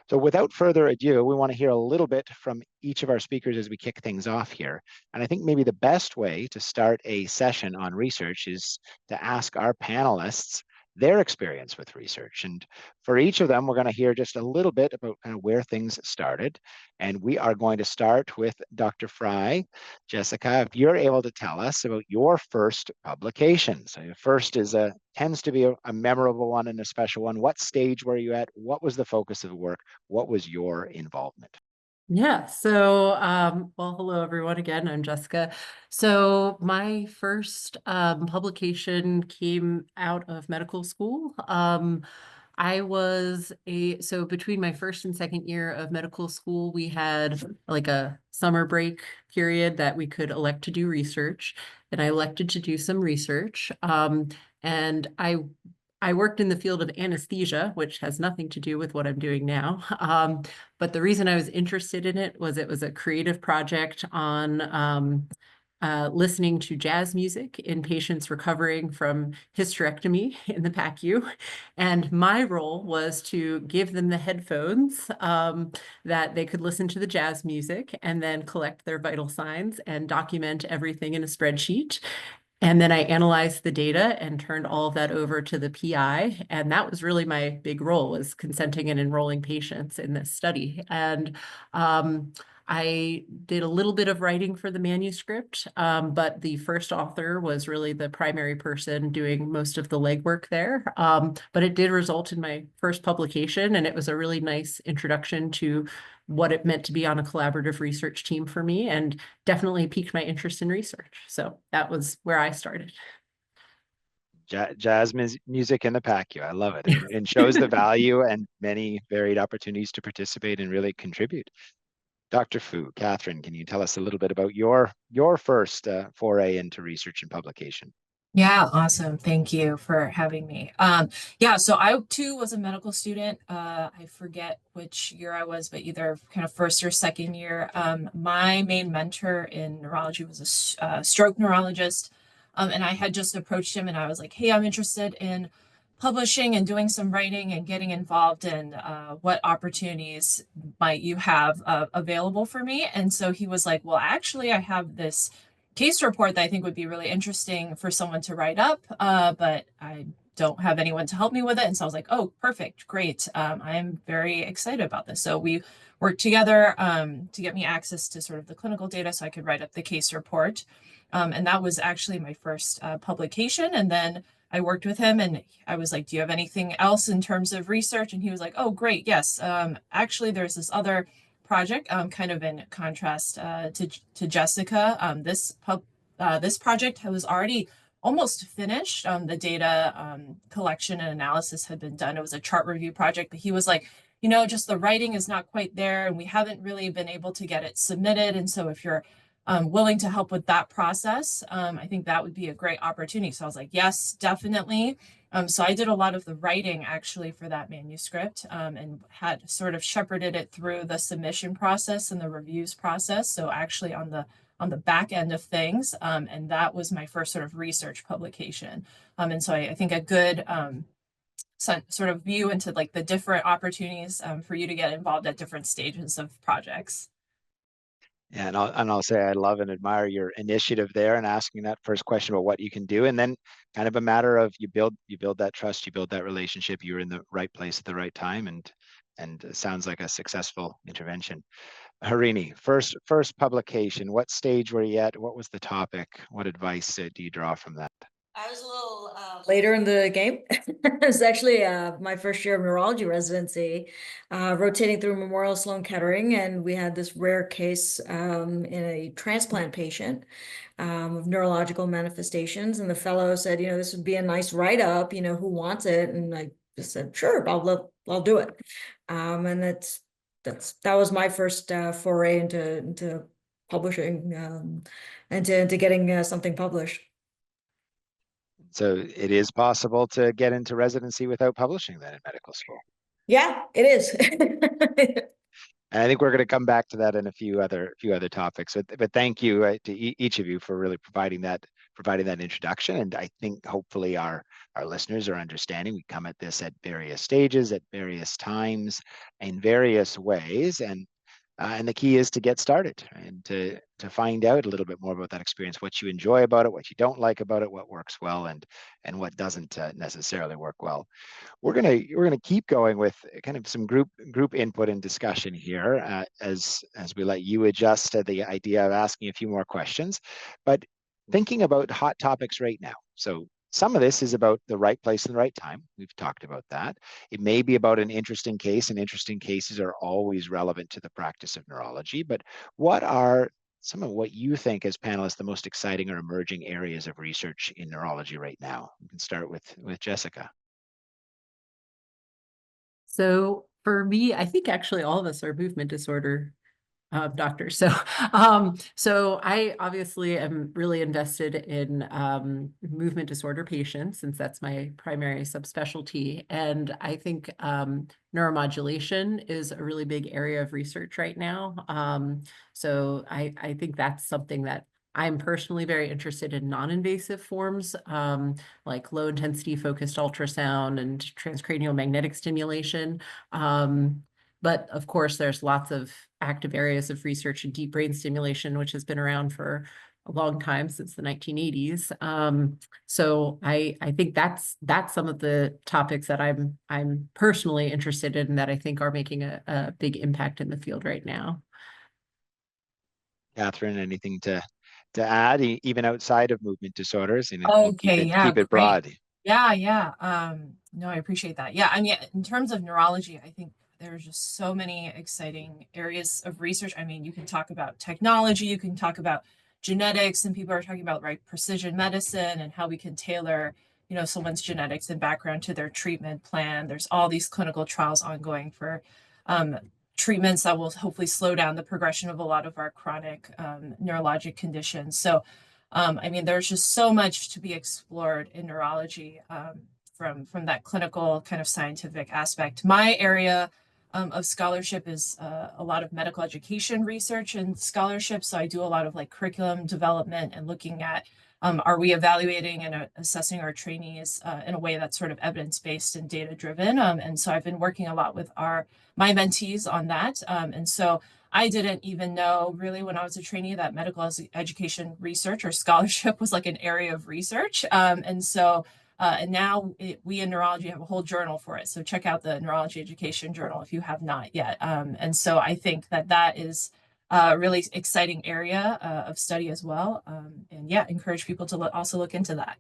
So without further ado, we want to hear a little bit from each of our speakers as we kick things off here. And I think maybe the best way to start a session on research is to ask our panelists their experience with research. And for each of them, we're going to hear just a little bit about kind of where things started. And we are going to start with Dr. Fry. Jessica, if you're able to tell us about your first publication. So your first tends to be a memorable one and a special one. What stage were you at? What was the focus of the work? What was your involvement? Yeah, so well, hello everyone again. I'm Jessica. So my first publication came out of medical school. So between my first and second year of medical school, we had like a summer break period that we could elect to do research, and I elected to do some research. And I worked in the field of anesthesia, which has nothing to do with what I'm doing now. But the reason I was interested in it was a creative project on listening to jazz music in patients recovering from hysterectomy in the PACU. And my role was to give them the headphones that they could listen to the jazz music and then collect their vital signs and document everything in a spreadsheet. And then I analyzed the data and turned all of that over to the PI. And that was really my big role, was consenting and enrolling patients in this study. And I did a little bit of writing for the manuscript, but the first author was really the primary person doing most of the legwork there. But it did result in my first publication, and it was a really nice introduction to what it meant to be on a collaborative research team for me, and definitely piqued my interest in research. So that was where I started. Jazz music in the PACU. I love it. And shows the value and many varied opportunities to participate and really contribute. Dr. Fu, Catherine, can you tell us a little bit about your first foray into research and publication? Yeah, awesome. Thank you for having me. Yeah, so I too was a medical student. I forget which year I was, but either kind of first or second year. My main mentor in neurology was a stroke neurologist. And I had just approached him and I was like, hey, I'm interested in publishing and doing some writing and getting involved in what opportunities might you have available for me. And so he was like, well, actually, I have this case report that I think would be really interesting for someone to write up, but I don't have anyone to help me with it. And so I was like, oh, perfect, great. I'm very excited about this. So we worked together to get me access to sort of the clinical data so I could write up the case report. And that was actually my first publication. And then I worked with him and I was like, do you have anything else in terms of research? And he was like, oh, great, yes. Actually, there's this other project, kind of in contrast to Jessica. This project was already almost finished. The data collection and analysis had been done. It was a chart review project, but he was like, just the writing is not quite there, and we haven't really been able to get it submitted. And so if you're willing to help with that process, I think that would be a great opportunity. So I was like, yes, definitely. So I did a lot of the writing actually for that manuscript, and had sort of shepherded it through the submission process and the reviews process. So actually on the back end of things, and that was my first sort of research publication. And so I think a good sort of view into like the different opportunities for you to get involved at different stages of projects. Yeah, and I'll say I love and admire your initiative there and asking that first question about what you can do, and then kind of a matter of you build that trust, you build that relationship. You're in the right place at the right time, and it sounds like a successful intervention. Harini, first publication. What stage were you at? What was the topic? What advice do you draw from that? I was a little later in the game. It was actually my first year of neurology residency, rotating through Memorial Sloan Kettering, and we had this rare case in a transplant patient of neurological manifestations. And the fellow said, this would be a nice write-up, who wants it? And I just said, sure, I'll do it. And that was my first foray into publishing, and to getting something published. So it is possible to get into residency without publishing then in medical school. Yeah, it is. And I think we're going to come back to that in a few other topics. But thank you to each of you for really providing that providing that introduction. And I think hopefully our listeners are understanding we come at this at various stages, at various times, in various ways. And the key is to get started and to find out a little bit more about that experience, what you enjoy about it, what you don't like about it, what works well, and what doesn't necessarily work well. We're gonna keep going with kind of some group input and discussion here as we let you adjust to the idea of asking a few more questions, but thinking about hot topics right now. So some of this is about the right place and the right time. We've talked about that. It may be about an interesting case, and interesting cases are always relevant to the practice of neurology. But what are some of what you think as panelists the most exciting or emerging areas of research in neurology right now? We can start with Jessica. So for me, I think actually all of us are movement disorder doctors. So I obviously am really invested in movement disorder patients, since that's my primary subspecialty. And I think neuromodulation is a really big area of research right now. So I think that's something that I'm personally very interested in, non-invasive forms, like low intensity focused ultrasound and transcranial magnetic stimulation. But of course, there's lots of active areas of research in deep brain stimulation, which has been around for a long time, since the 1980s. So I think that's some of the topics that I'm personally interested in, that I think are making a big impact in the field right now. Catherine, anything to add, even outside of movement disorders? And we'll Okay, yeah, keep it great. broad. Yeah. No, I appreciate that. Yeah, I mean, in terms of neurology, I think there's just so many exciting areas of research. I mean, you can talk about technology, you can talk about genetics, and people are talking about, right, precision medicine and how we can tailor, someone's genetics and background to their treatment plan. There's all these clinical trials ongoing for treatments that will hopefully slow down the progression of a lot of our chronic neurologic conditions. So I mean, there's just so much to be explored in neurology from that clinical kind of scientific aspect. My area of scholarship is a lot of medical education research and scholarship. So I do a lot of like curriculum development and looking at are we evaluating and assessing our trainees in a way that's sort of evidence-based and data-driven. And so I've been working a lot with my mentees on that. And so I didn't even know really when I was a trainee that medical education research or scholarship was like an area of research. And now we in neurology have a whole journal for it. So check out the Neurology Education Journal if you have not yet. And so I think that is a really exciting area of study as well. And yeah, encourage people to also look into that.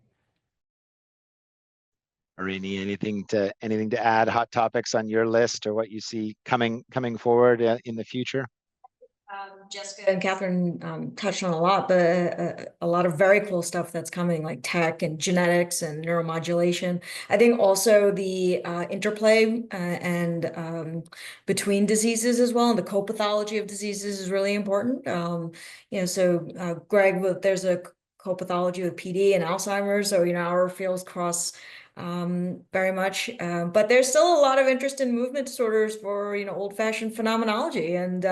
Irini, anything to add? Hot topics on your list, or what you see coming forward in the future? Jessica and Catherine touched on a lot, but a lot of very cool stuff that's coming, like tech and genetics and neuromodulation. I think also the interplay and between diseases as well, and the co-pathology of diseases is really important. So Greg, there's a co-pathology with PD and Alzheimer's, so our fields cross very much, but there's still a lot of interest in movement disorders for old-fashioned phenomenology and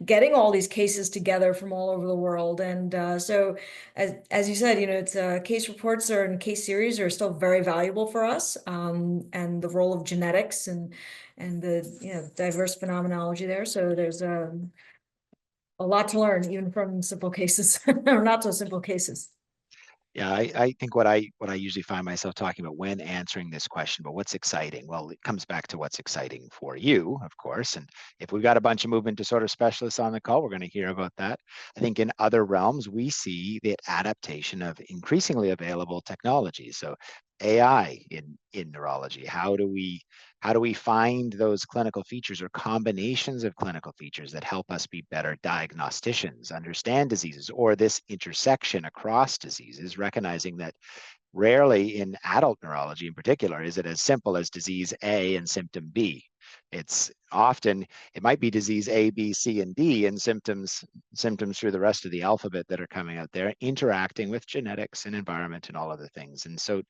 getting all these cases together from all over the world. And so as you said, it's case reports and case series are still very valuable for us, and the role of genetics and the diverse phenomenology there. So there's a lot to learn, even from simple cases or not so simple cases. Yeah, I think what I usually find myself talking about when answering this question, but what's exciting? Well, it comes back to what's exciting for you, of course. And if we've got a bunch of movement disorder specialists on the call, we're going to hear about that. I think in other realms, we see the adaptation of increasingly available technologies. So AI in neurology, how do we find those clinical features or combinations of clinical features that help us be better diagnosticians, understand diseases, or this intersection across diseases, recognizing that rarely in adult neurology in particular is it as simple as disease A and symptom B. It's often, it might be disease A, B, C, and D, and symptoms through the rest of the alphabet that are coming out there, interacting with genetics and environment and all other things. And so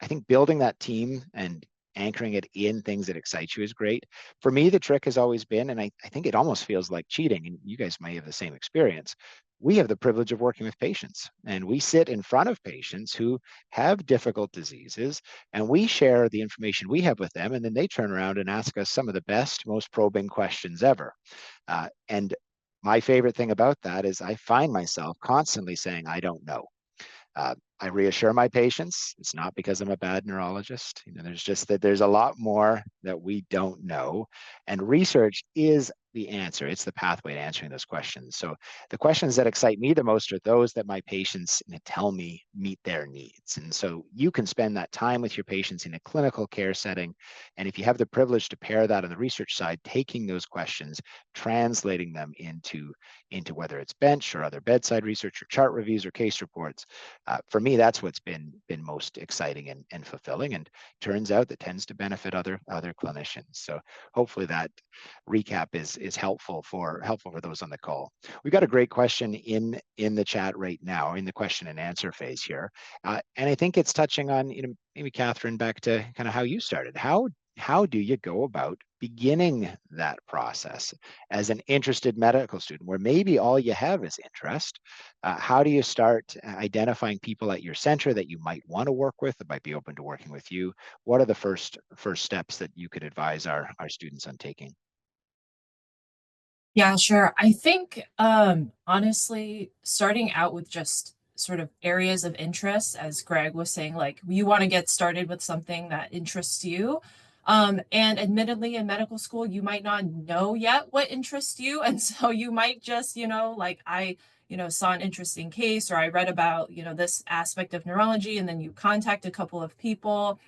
I think building that team and anchoring it in things that excite you is great. For me, the trick has always been, and I think it almost feels like cheating, and you guys may have the same experience. we have the privilege of working with patients, and we sit in front of patients who have difficult diseases, and we share the information we have with them, and then they turn around and ask us some of the best, most probing questions ever. And my favorite thing about that is I find myself constantly saying, I don't know. I reassure my patients, it's not because I'm a bad neurologist. There's just that there's a lot more that we don't know. And research is the answer. It's the pathway to answering those questions. So the questions that excite me the most are those that my patients tell me meet their needs. And so you can spend that time with your patients in a clinical care setting. And if you have the privilege to pair that on the research side, taking those questions, translating them into whether it's bench or other bedside research or chart reviews or case reports, for me, that's what's been most exciting and fulfilling, and turns out that tends to benefit other clinicians. So hopefully that recap is helpful for those on the call. We've got a great question in the chat right now, in the question and answer phase here, and I think it's touching on, maybe Catherine, back to kind of how you started. How do you go about beginning that process as an interested medical student, where maybe all you have is interest? How do you start identifying people at your center that you might want to work with, that might be open to working with you? What are the first steps that you could advise our students on taking? Yeah, sure. I think honestly, starting out with just sort of areas of interest, as Greg was saying, like you want to get started with something that interests you. And admittedly, in medical school, you might not know yet what interests you. And so you might just, like I, saw an interesting case, or I read about, this aspect of neurology, and then you contact a couple of people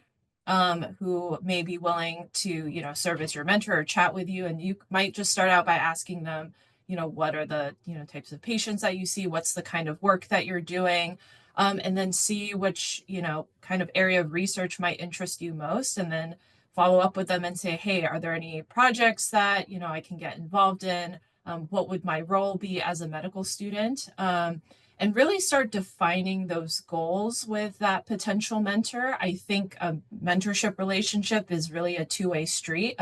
who may be willing to, serve as your mentor or chat with you. And you might just start out by asking them, what are the, types of patients that you see? What's the kind of work that you're doing? And then see which, kind of area of research might interest you most. And then follow up with them and say, hey, are there any projects that, I can get involved in? What would my role be as a medical student? And really start defining those goals with that potential mentor. I think a mentorship relationship is really a two-way street.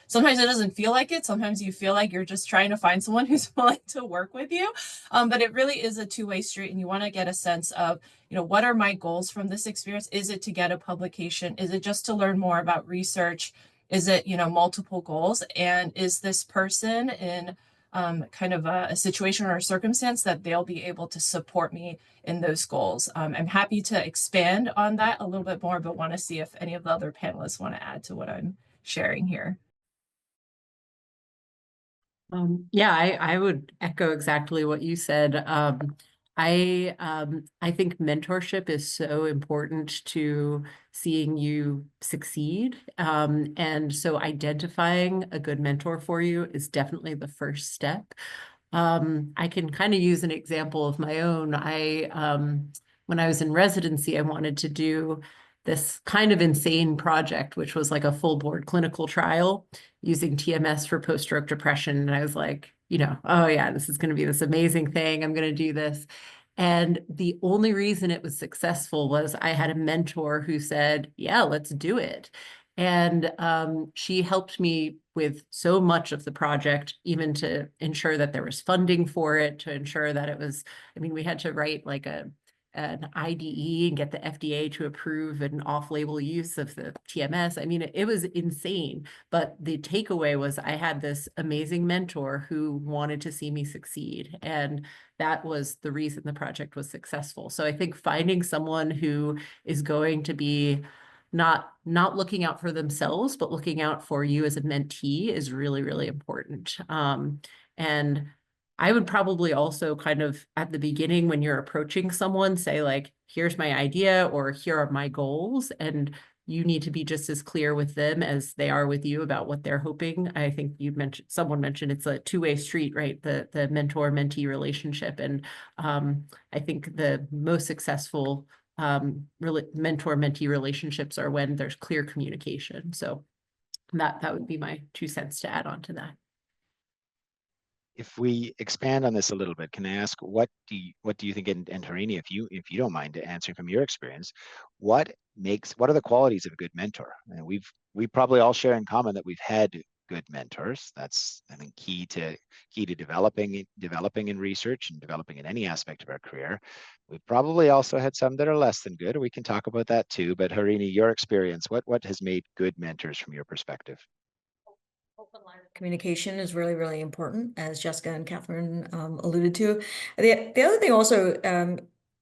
Sometimes it doesn't feel like it. Sometimes you feel like you're just trying to find someone who's willing to work with you. But it really is a two-way street, and you want to get a sense of, what are my goals from this experience? Is it to get a publication? Is it just to learn more about research? Is it, multiple goals? And is this person in kind of a situation or a circumstance that they'll be able to support me in those goals? I'm happy to expand on that a little bit more, but want to see if any of the other panelists want to add to what I'm sharing here. Yeah, I would echo exactly what you said. I think mentorship is so important to seeing you succeed. And so identifying a good mentor for you is definitely the first step. I can kind of use an example of my own. When I was in residency, I wanted to do this kind of insane project, which was like a full board clinical trial using TMS for post-stroke depression. And I was like, oh yeah, this is going to be this amazing thing. I'm going to do this. And the only reason it was successful was I had a mentor who said, yeah, let's do it. And she helped me with so much of the project, even to ensure that there was funding for it, to ensure that it was, we had to write like an IDE and get the FDA to approve an off-label use of the TMS. It was insane. But the takeaway was I had this amazing mentor who wanted to see me succeed. And that was the reason the project was successful. So I think finding someone who is going to be not looking out for themselves, but looking out for you as a mentee is really, really important. And I would probably also kind of at the beginning, when you're approaching someone, say like, here's my idea, or here are my goals. And you need to be just as clear with them as they are with you about what they're hoping. I think someone mentioned it's a two-way street, right? The mentor-mentee relationship. And I think the most successful mentor-mentee relationships are when there's clear communication. So that would be my 2 cents to add on to that. If we expand on this a little bit, can I ask, what do you think, and Harini, if you don't mind answering from your experience, what are the qualities of a good mentor? And we probably all share in common that we've had good mentors. That's, I think, key to developing in research and developing in any aspect of our career. We've probably also had some that are less than good. We can talk about that too. But Harini, your experience, what has made good mentors from your perspective? Open line of communication is really, really important, as Jessica and Catherine alluded to. The other thing also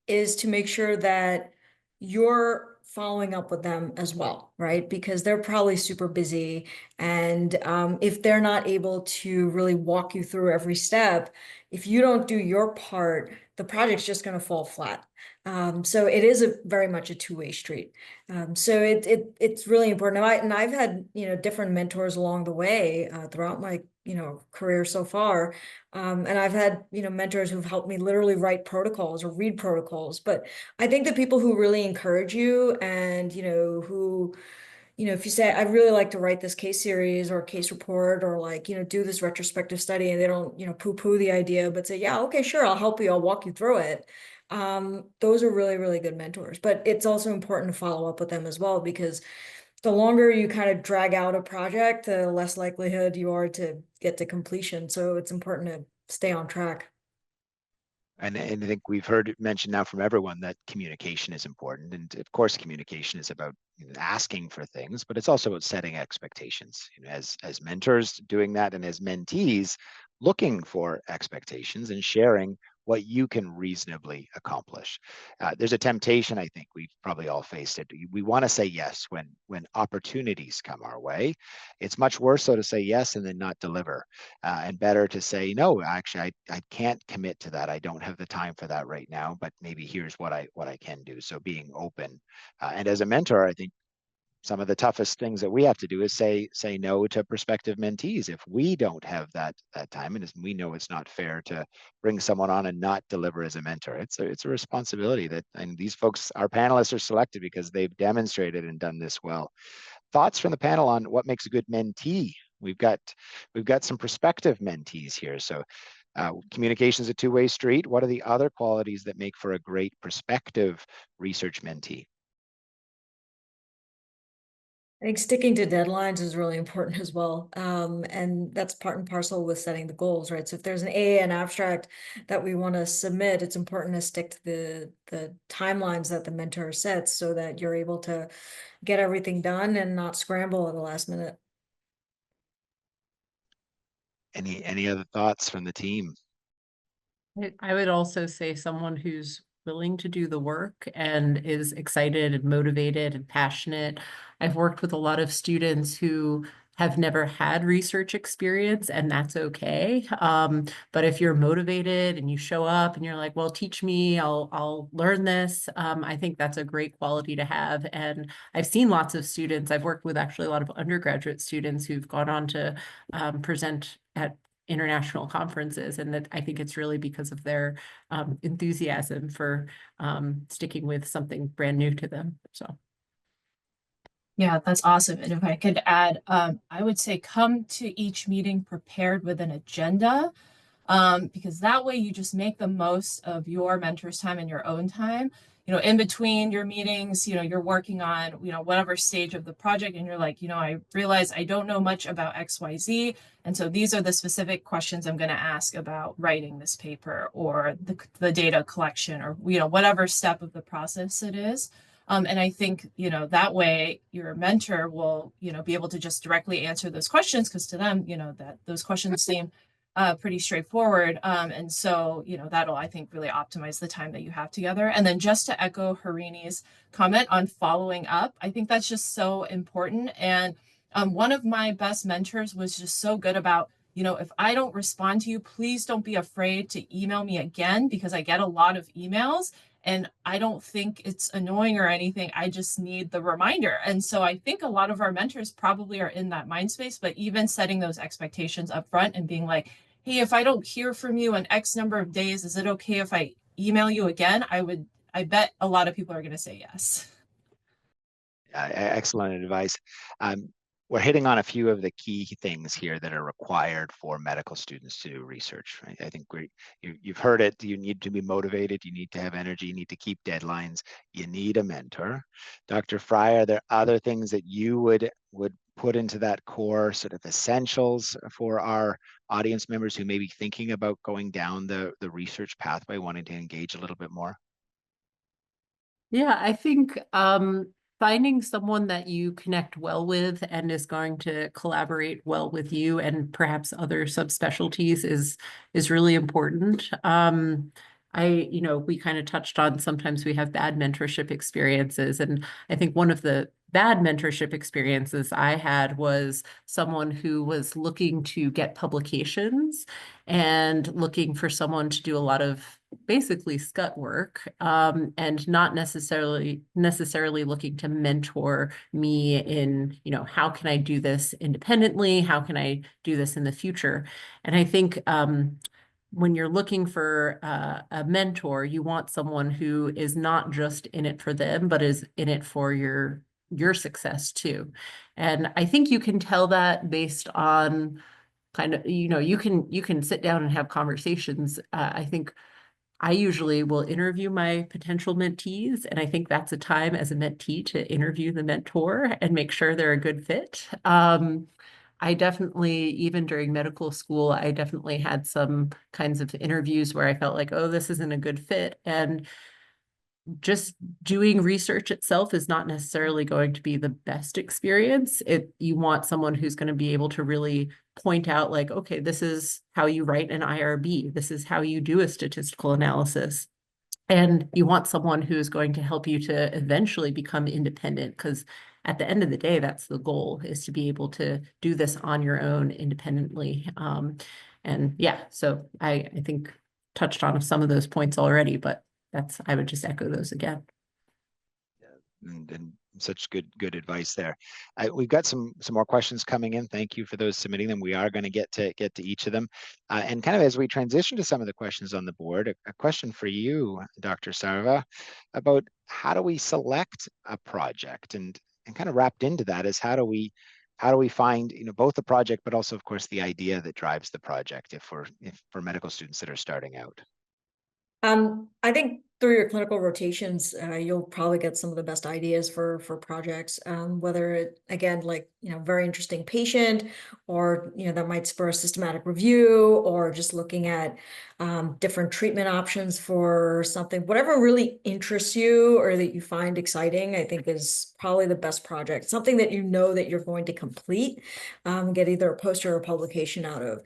is to make sure that you're following up with them as well, right? Because they're probably super busy. And if they're not able to really walk you through every step, if you don't do your part, the project's just going to fall flat. So it is very much a two-way street. So it's really important. And I've had, different mentors along the way throughout my, career so far. And I've had, mentors who've helped me literally write protocols or read protocols. But I think the people who really encourage you and, who, if you say, I'd really like to write this case series or case report or like, do this retrospective study, and they don't, poo-poo the idea, but say, yeah, okay, sure, I'll help you. I'll walk you through it. Those are really, really good mentors. But it's also important to follow up with them as well, because the longer you kind of drag out a project, the less likelihood you are to get to completion. So it's important to stay on track. And I think we've heard it mentioned now from everyone that communication is important. And of course, communication is about asking for things, but it's also about setting expectations. As mentors doing that, and as mentees looking for expectations and sharing what you can reasonably accomplish. There's a temptation, I think we've probably all faced it. We want to say yes when opportunities come our way. It's much worse so to say yes and then not deliver, and better to say no. Actually, I can't commit to that. I don't have the time for that right now. But maybe here's what I can do. So being open, and as a mentor, I think some of the toughest things that we have to do is say no to prospective mentees if we don't have that time, and we know it's not fair to bring someone on and not deliver as a mentor. It's a responsibility that, and these folks, our panelists, are selected because they've demonstrated and done this well. Thoughts from the panel on what makes a good mentee? We've got some prospective mentees here. So communication is a two-way street. What are the other qualities that make for a great prospective research mentee? I think sticking to deadlines is really important as well. And that's part and parcel with setting the goals, right? So if there's an abstract that we want to submit, it's important to stick to the timelines that the mentor sets so that you're able to get everything done and not scramble at the last minute. Any other thoughts from the team? I would also say someone who's willing to do the work and is excited and motivated and passionate. I've worked with a lot of students who have never had research experience, and that's okay. But if you're motivated and you show up and you're like, well, teach me, I'll learn this. I think that's a great quality to have. And I've seen lots of students, I've worked with actually a lot of undergraduate students who've gone on to present at international conferences, and that I think it's really because of their enthusiasm for sticking with something brand new to them. So Yeah, that's awesome. And if I could add, I would say come to each meeting prepared with an agenda, because that way you just make the most of your mentor's time and your own time. In between your meetings, you're working on, whatever stage of the project, and you're like, I realize I don't know much about XYZ. And so these are the specific questions I'm going to ask about writing this paper or the data collection or, whatever step of the process it is. And I think, that way your mentor will, be able to just directly answer those questions, because to them, that those questions seem pretty straightforward. And so, that'll, I think, really optimize the time that you have together. And then just to echo Harini's comment on following up, I think that's just so important. And one of my best mentors was just so good about, if I don't respond to you, please don't be afraid to email me again, because I get a lot of emails and I don't think it's annoying or anything. I just need the reminder. And so I think a lot of our mentors probably are in that mind space, but even setting those expectations up front and being like, hey, if I don't hear from you in X number of days, is it okay if I email you again? I bet a lot of people are going to say yes. Excellent advice. We're hitting on a few of the key things here that are required for medical students to do research. Right? I think you've heard it. You need to be motivated. You need to have energy. You need to keep deadlines. You need a mentor. Dr. Fry, are there other things that you would put into that core sort of essentials for our audience members who may be thinking about going down the research pathway, wanting to engage a little bit more? Yeah, I think finding someone that you connect well with and is going to collaborate well with you and perhaps other subspecialties is really important. We kind of touched on sometimes we have bad mentorship experiences, and I think one of the bad mentorship experiences I had was someone who was looking to get publications and looking for someone to do a lot of basically scut work, and not necessarily looking to mentor me in, how can I do this independently? How can I do this in the future? And I think when you're looking for a mentor, you want someone who is not just in it for them, but is in it for your success too. And I think you can tell that based on kind of, you can sit down and have conversations. I think I usually will interview my potential mentees, and I think that's a time as a mentee to interview the mentor and make sure they're a good fit. I definitely, even during medical school, I definitely had some kinds of interviews where I felt like, oh, this isn't a good fit. And just doing research itself is not necessarily going to be the best experience. You want someone who's going to be able to really point out like, okay, this is how you write an IRB. This is how you do a statistical analysis. And you want someone who is going to help you to eventually become independent, because at the end of the day, that's the goal, is to be able to do this on your own independently. And yeah, so I think touched on some of those points already, but I would just echo those again. And such good advice there. We've got some more questions coming in. Thank you for those submitting them. We are going to get to each of them. And kind of as we transition to some of the questions on the board, a question for you, Dr. Sarva, about how do we select a project, and kind of wrapped into that is how do we find both the project, but also of course the idea that drives the project if for medical students that are starting out. I think through your clinical rotations, you'll probably get some of the best ideas for projects. Whether it, again, like, very interesting patient, or, that might spur a systematic review, or just looking at different treatment options for something, whatever really interests you or that you find exciting, I think is probably the best project. Something that that you're going to complete, get either a poster or a publication out of.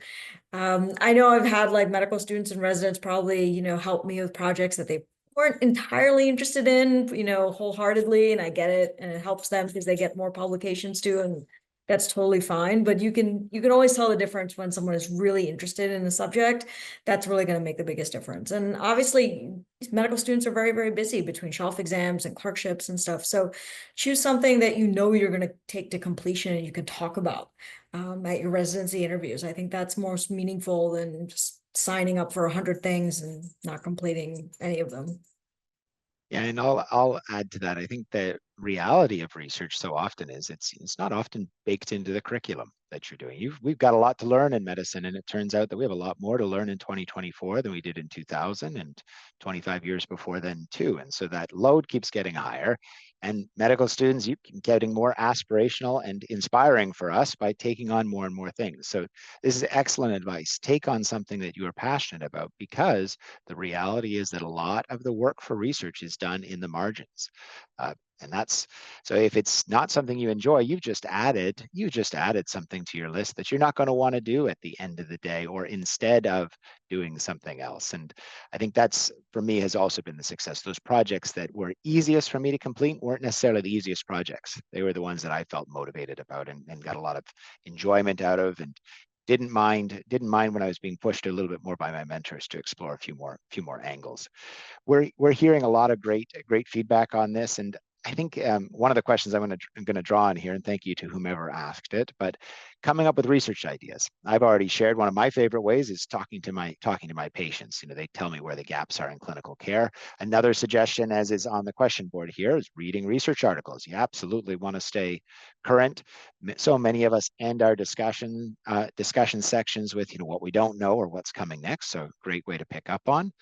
I know I've had like medical students and residents probably, help me with projects that they weren't entirely interested in, wholeheartedly, and I get it, and it helps them because they get more publications too, and that's totally fine. But you can always tell the difference when someone is really interested in the subject. That's really going to make the biggest difference. And obviously, medical students are very, very busy between shelf exams and clerkships and stuff. So choose something that you're going to take to completion and you can talk about at your residency interviews. I think that's most meaningful than just signing up for 100 things and not completing any of them. Yeah, and I'll add to that. I think the reality of research so often is it's not often baked into the curriculum that you're doing. We've got a lot to learn in medicine, and it turns out that we have a lot more to learn in 2024 than we did in 2000 and 25 years before then too. And so that load keeps getting higher. And medical students, you keep getting more aspirational and inspiring for us by taking on more and more things. So this is excellent advice. Take on something that you are passionate about, because the reality is that a lot of the work for research is done in the margins. And that's, so if it's not something you enjoy, you just added something to your list that you're not going to want to do at the end of the day, or instead of doing something else. And I think that's, for me, has also been the success. Those projects that were easiest for me to complete weren't necessarily the easiest projects. They were the ones that I felt motivated about and got a lot of enjoyment out of, and didn't mind when I was being pushed a little bit more by my mentors to explore a few more angles. We're hearing a lot of great feedback on this, and I think one of the questions I'm going to draw on here, and thank you to whomever asked it, but coming up with research ideas. I've already shared one of my favorite ways is talking to my patients. They tell me where the gaps are in clinical care. Another suggestion, as is on the question board here, is reading research articles. You absolutely want to stay current. So many of us end our discussion sections with what we don't know or what's coming next. So great way to pick up on.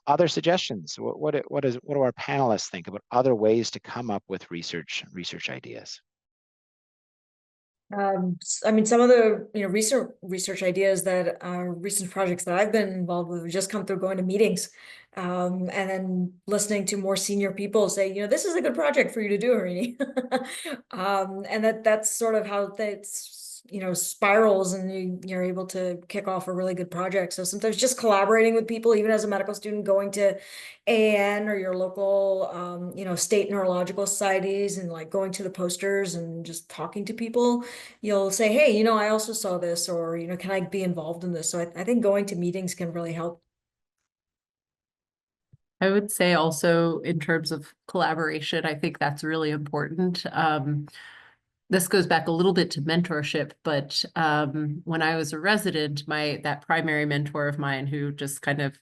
Other suggestions. What do our panelists think about other ways to come up with research ideas? I mean, some of the, research ideas that recent projects that I've been involved with have just come through going to meetings, and then listening to more senior people say, this is a good project for you to do, Harini. And that's sort of how that's, spirals, and you're able to kick off a really good project. So sometimes just collaborating with people, even as a medical student, going to AN or your local, state neurological societies, and like going to the posters and just talking to people, you'll say, hey, I also saw this, or, can I be involved in this? So I think going to meetings can really help. I would say also in terms of collaboration, I think that's really important. This goes back a little bit to mentorship, but when I was a resident, that primary mentor of mine who just kind of,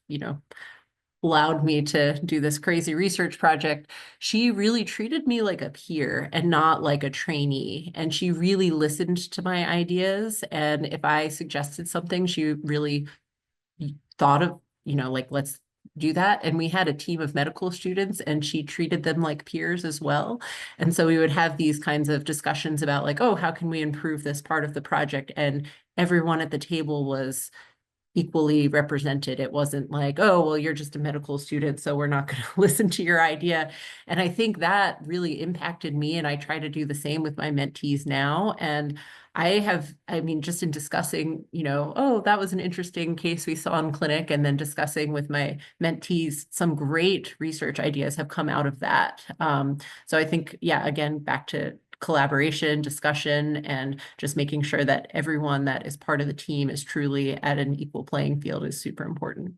allowed me to do this crazy research project, she really treated me like a peer and not like a trainee. And she really listened to my ideas. And if I suggested something, she really thought of, like, let's do that. And we had a team of medical students and she treated them like peers as well. And so we would have these kinds of discussions about like, oh, how can we improve this part of the project? And everyone at the table was equally represented. It wasn't like, oh, well, you're just a medical student, so we're not going to listen to your idea. And I think that really impacted me. And I try to do the same with my mentees now. And I mean, just in discussing, oh, that was an interesting case we saw in clinic, and then discussing with my mentees, some great research ideas have come out of that. So I think, yeah, again, back to collaboration, discussion, and just making sure that everyone that is part of the team is truly at an equal playing field is super important.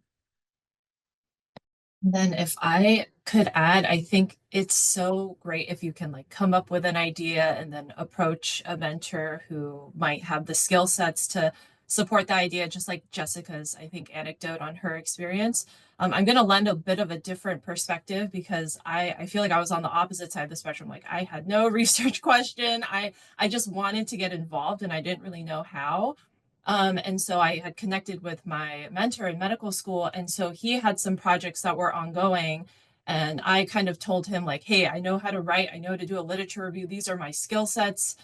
Then if I could add, I think it's so great if you can like come up with an idea and then approach a mentor who might have the skill sets to support the idea, just like Jessica's, I think, anecdote on her experience. I'm going to lend a bit of a different perspective because I feel like I was on the opposite side of the spectrum. Like I had no research question. I just wanted to get involved and I didn't really know how. And so I had connected with my mentor in medical school. And so he had some projects that were ongoing. And I kind of told him, like, hey, I know how to write, I know how to do a literature review. These are my skill sets.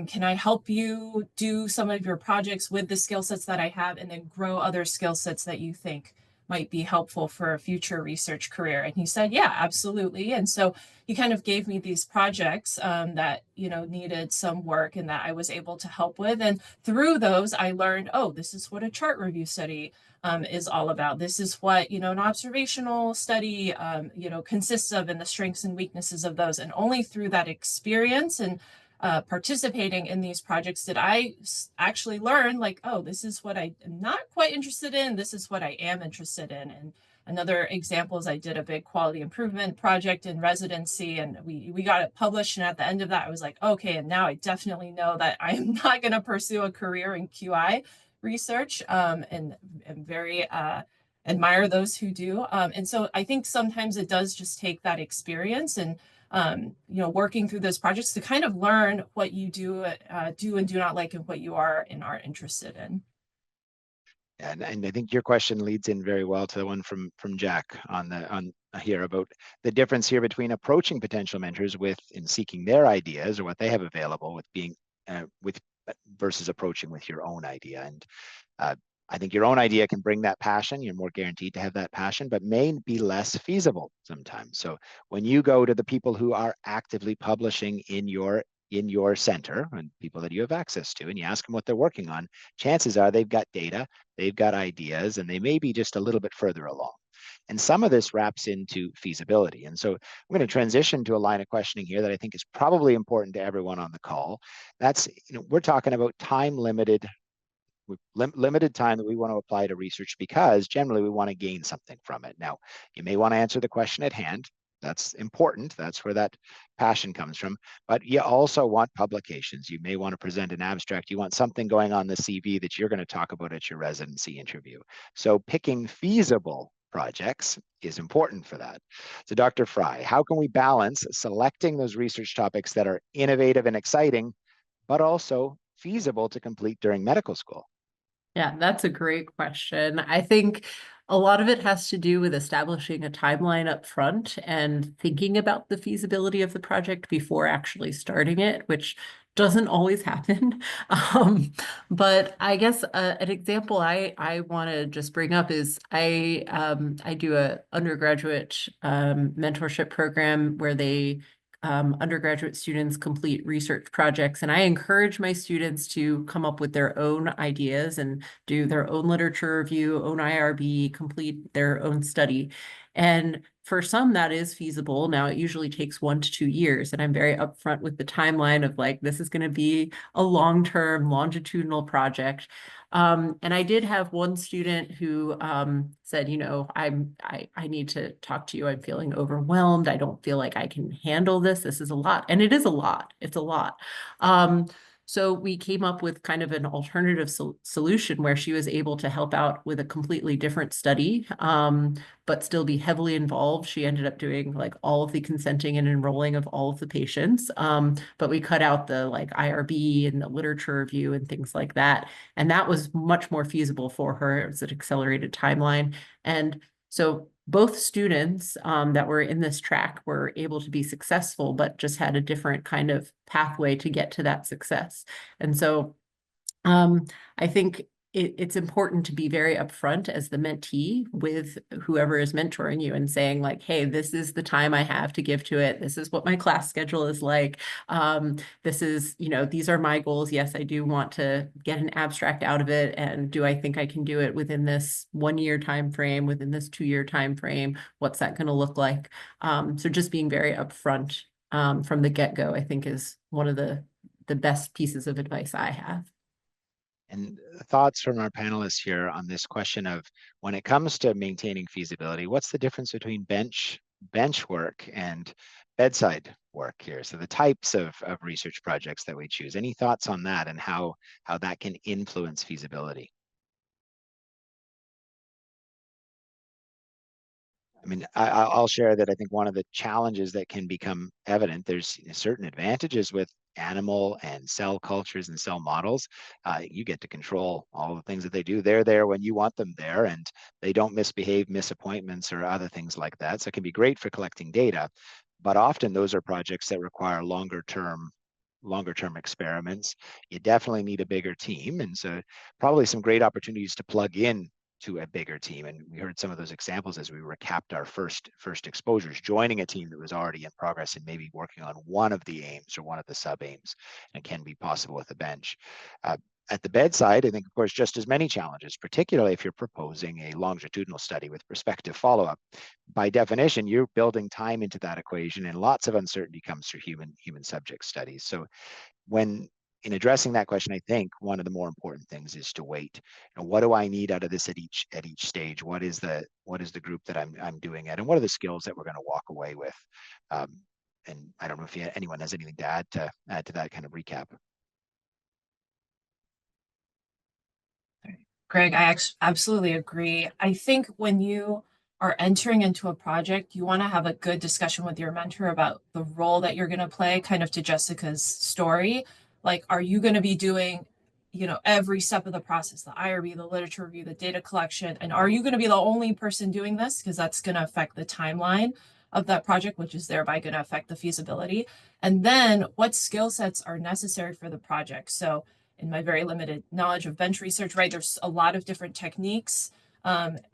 Can I help you do some of your projects with the skill sets that I have, and then grow other skill sets that you think might be helpful for a future research career? And he said, yeah, absolutely. And so he kind of gave me these projects that, needed some work and that I was able to help with. And through those, I learned, oh, this is what a chart review study is all about. This is what, an observational study, consists of, and the strengths and weaknesses of those. And only through that experience and participating in these projects did I actually learn, like, oh, this is what I am not quite interested in. This is what I am interested in. And another example is I did a big quality improvement project in residency, and we got it published. And at the end of that, I was like, okay, and now I definitely know that I am not going to pursue a career in QI research, and very admire those who do. And so I think sometimes it does just take that experience and working through those projects to kind of learn what you do and do not like, and what you are and aren't interested in. And I think your question leads in very well to the one from Jack on here about the difference here between approaching potential mentors in seeking their ideas or what they have available with being with versus approaching with your own idea. And I think your own idea can bring that passion. You're more guaranteed to have that passion, but may be less feasible sometimes. So when you go to the people who are actively publishing in your center and people that you have access to, and you ask them what they're working on, chances are they've got data, they've got ideas, and they may be just a little bit further along. And some of this wraps into feasibility. And so I'm going to transition to a line of questioning here that I think is probably important to everyone on the call. That's, we're talking about time-limited limited time that we want to apply to research because generally we want to gain something from it. Now, you may want to answer the question at hand. That's important. That's where that passion comes from. But you also want publications. You may want to present an abstract. You want something going on the CV that you're going to talk about at your residency interview. So picking feasible projects is important for that. So Dr. Fry, how can we balance selecting those research topics that are innovative and exciting, but also feasible to complete during medical school? Yeah, that's a great question. I think a lot of it has to do with establishing a timeline up front and thinking about the feasibility of the project before actually starting it, which doesn't always happen. But I guess an example I want to just bring up is I do a undergraduate mentorship program where they undergraduate students complete research projects, and I encourage my students to come up with their own ideas and do their own literature review, own IRB, complete their own study. And for some, that is feasible. Now, it usually takes 1 to 2 years, and I'm very upfront with the timeline of like, this is going to be a long-term longitudinal project. And I did have one student who said, I need to talk to you. I'm feeling overwhelmed. I don't feel like I can handle this. This is a lot. And it is a lot. It's a lot. So we came up with kind of an alternative solution where she was able to help out with a completely different study, but still be heavily involved. She ended up doing like all of the consenting and enrolling of all of the patients. But we cut out the like IRB and the literature review and things like that. And that was much more feasible for her. It was an accelerated timeline. And so both students that were in this track were able to be successful, but just had a different kind of pathway to get to that success. And so I think it's important to be very upfront as the mentee with whoever is mentoring you and saying like, hey, this is the time I have to give to it. This is what my class schedule is like. This is, these are my goals. Yes, I do want to get an abstract out of it. And do I think I can do it within this 1 year time frame, within this 2 year time frame? What's that going to look like? So just being very upfront from the get-go, I think is one of the best pieces of advice I have. And thoughts from our panelists here on this question of when it comes to maintaining feasibility, what's the difference between bench work and bedside work here? So the types of research projects that we choose. Any thoughts on that and how that can influence feasibility? I mean, I'll share that I think one of the challenges that can become evident, there's certain advantages with animal and cell cultures and cell models. You get to control all the things that they do. They're there when you want them there, and they don't misbehave, miss appointments, or other things like that. So it can be great for collecting data, but often those are projects that require longer term experiments. You definitely need a bigger team. And so probably some great opportunities to plug in to a bigger team. And we heard some of those examples as we recapped our first exposures, joining a team that was already in progress and maybe working on one of the aims or one of the sub aims, and can be possible with the bench. At the bedside, I think, of course, just as many challenges, particularly if you're proposing a longitudinal study with prospective follow-up. By definition, you're building time into that equation, and lots of uncertainty comes through human subject studies. So when in addressing that question, I think one of the more important things is to wait. What do I need out of this at each stage? What is the group that I'm doing it, and what are the skills that we're going to walk away with? And I don't know if anyone has anything to add to that kind of recap. Greg, I absolutely agree. I think when you are entering into a project, you want to have a good discussion with your mentor about the role that you're going to play, kind of to Jessica's story. Like, are you going to be doing, every step of the process, the IRB, the literature review, the data collection, and are you going to be the only person doing this? Because that's going to affect the timeline of that project, which is thereby going to affect the feasibility. And then what skill sets are necessary for the project? So in my very limited knowledge of bench research, right, there's a lot of different techniques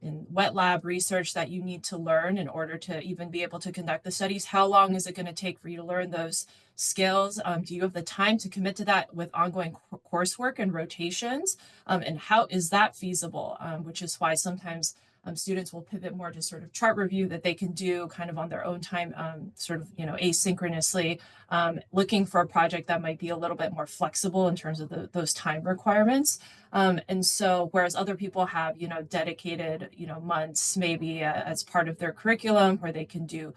in wet lab research that you need to learn in order to even be able to conduct the studies. How long is it going to take for you to learn those skills? Do you have the time to commit to that with ongoing coursework and rotations? And how is that feasible? Which is why sometimes students will pivot more to sort of chart review that they can do kind of on their own time, sort of, asynchronously, looking for a project that might be a little bit more flexible in terms of those time requirements. And so, whereas other people have, dedicated, months maybe as part of their curriculum where they can do